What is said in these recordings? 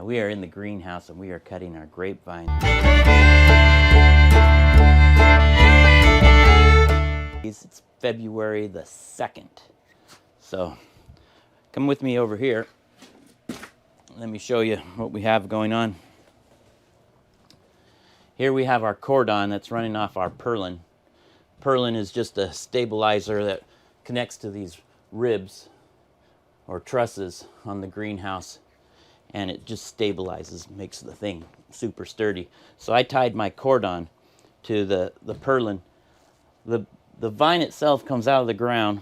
We are in the greenhouse and we are cutting our grapevine. It's February the 2nd. So come with me over here. Let me show you what we have going on. Here we have our cordon that's running off our purlin. Purlin is just a stabilizer that connects to these ribs or trusses on the greenhouse, and it just stabilizes, makes the thing super sturdy. So I tied my cordon to the purlin. The vine itself comes out of the ground,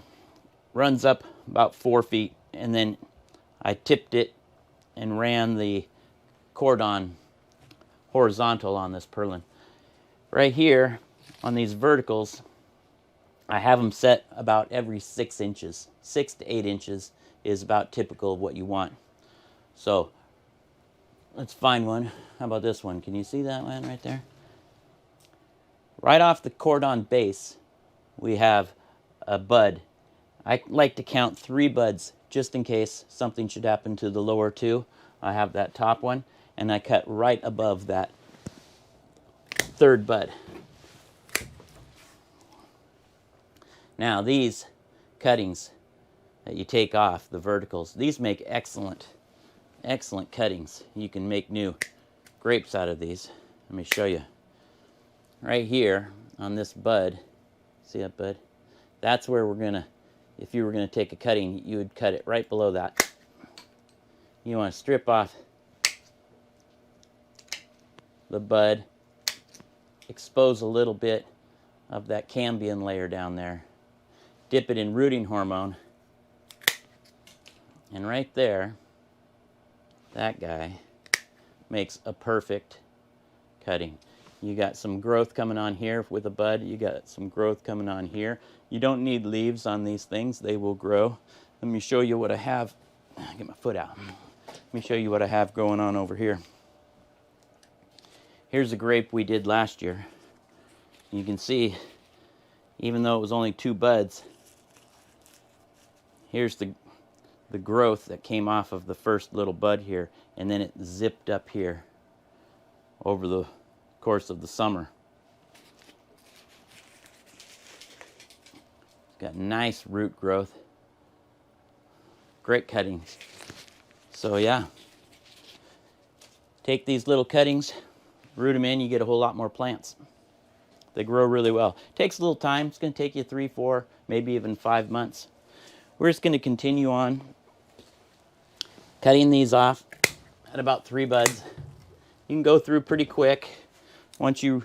runs up about 4 feet, and then I tipped it and ran the cordon horizontal on this purlin. Right here on these verticals, I have them set about every 6 inches. 6 to 8 inches is about typical of what you want. So let's find one. How about this one? Can you see that one right there? Right off the cordon base, we have a bud. I like to count 3 buds just in case something should happen to the lower 2. I have that top one, and I cut right above that 3rd bud. Now these cuttings that you take off, the verticals, these make excellent cuttings. You can make new grapes out of these. Let me show you. Right here on this bud, see that bud? That's where we're gonna, if you were gonna take a cutting, you would cut it right below that. You want to strip off the bud, expose a little bit of that cambium layer down there, dip it in rooting hormone, and right there, that guy makes a perfect cutting. You got some growth coming on here with a bud. You got some growth coming on here. You don't need leaves on these things. They will grow. Let me show you what I have. Get my foot out. Let me show you what I have going on over here. Here's a grape we did last year. You can see, even though it was only 2 buds, here's the growth that came off of the first little bud here, and then it zipped up here over the course of the summer. It's got nice root growth, great cuttings. So yeah, take these little cuttings, root them in, you get a whole lot more plants. They grow really well. Takes a little time. It's going to take you 3, 4, maybe even 5 months. We're just going to continue on cutting these off at about 3 buds. You can go through pretty quick once you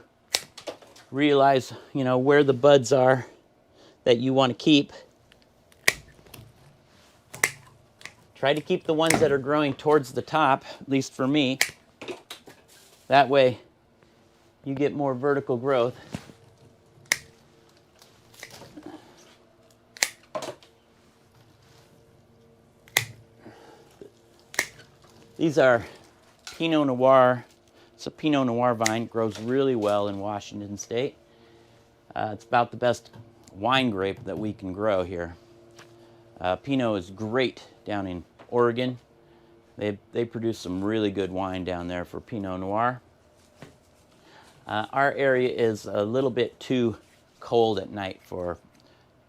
realize, you know, where the buds are that you want to keep. Try to keep the ones that are growing towards the top, at least for me. That way you get more vertical growth. These are Pinot Noir. It's a Pinot Noir vine. It grows really well in Washington State. It's about the best wine grape that we can grow here. Pinot is great down in Oregon. They produce some really good wine down there for Pinot Noir. Our area is a little bit too cold at night for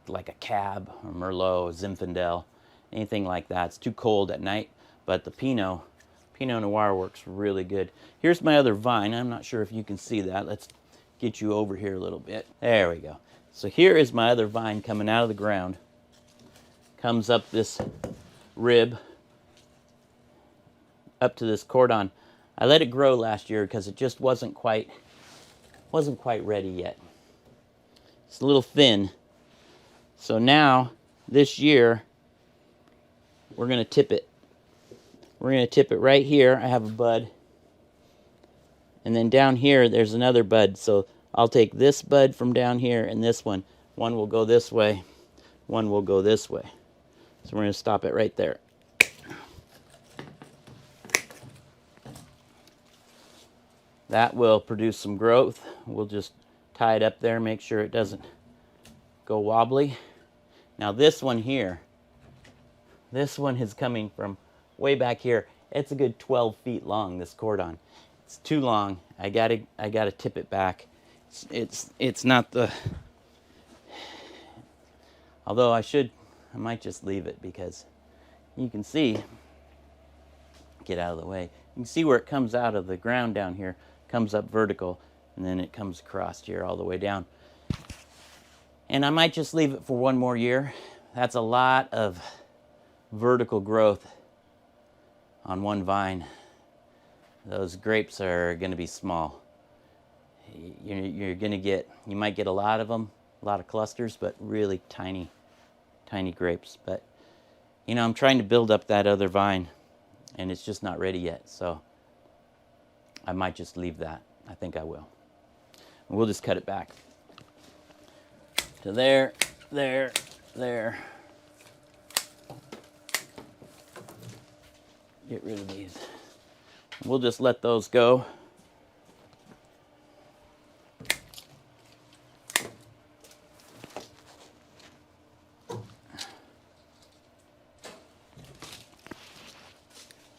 like a Cab or Merlot, Zinfandel, anything like that. It's too cold at night, but the Pinot Noir works really good. Here's my other vine. I'm not sure if you can see that. Let's get you over here a little bit. There we go. So here is my other vine coming out of the ground. Comes up this rib, up to this cordon. I let it grow last year because it just wasn't quite ready yet. It's a little thin. So now, this year, we're going to tip it. We're going to tip it right here. I have a bud. And then down here, there's another bud. So I'll take this bud from down here and this one. One will go this way. One will go this way. So we're going to stop it right there. That will produce some growth. We'll just tie it up there, make sure it doesn't go wobbly. Now this one here, this one is coming from way back here, It's a good 12 feet long, this cordon. It's too long. I gotta tip it back. It's not the, although I might just leave it, because you can see, get out of the way, you can see where it comes out of the ground down here, comes up vertical, and then it comes across here all the way down. And I might just leave it for one more year. That's a lot of vertical growth on one vine. Those grapes are going to be small. You're going to get, you might get a lot of them, a lot of clusters, but really tiny grapes. But, you know, I'm trying to build up that other vine, and it's just not ready yet. So I might just leave that. I think I will. We'll just cut it back to there, there, there. Get rid of these. We'll just let those go.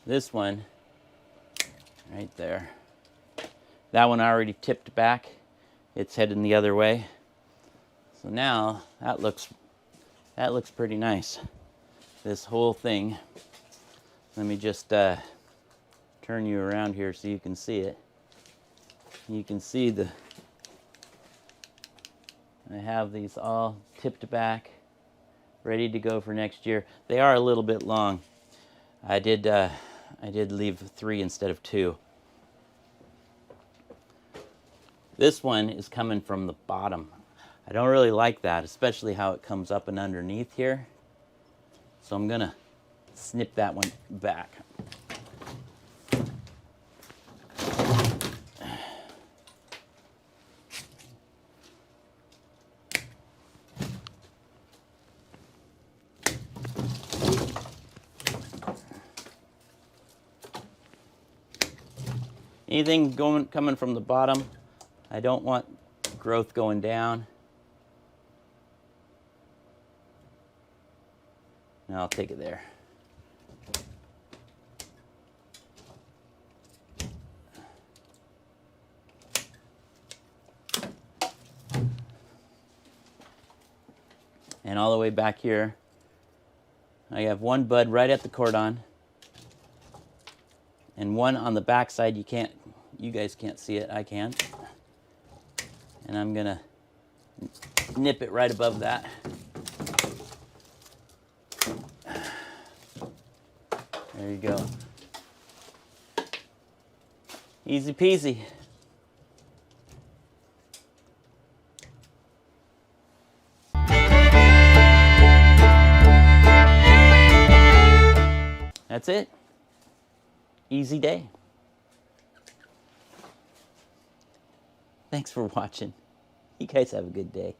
This one, right there, that one I already tipped back. It's heading the other way. So now that looks pretty nice. This whole thing. Let me just turn you around here so you can see it. You can see I have these all tipped back, ready to go for next year. They are a little bit long. I did leave 3 instead of 2. This one is coming from the bottom. I don't really like that, especially how it comes up and underneath here. So I'm gonna snip that one back. Anything coming from the bottom, I don't want growth going down. Now I'll take it there. And all the way back here, I have one bud right at the cordon, and one on the back side. You guys can't see it, I can. And I'm gonna nip it right above that. There you go. Easy peasy. That's it. Easy day. Thanks for watching. You guys have a good day.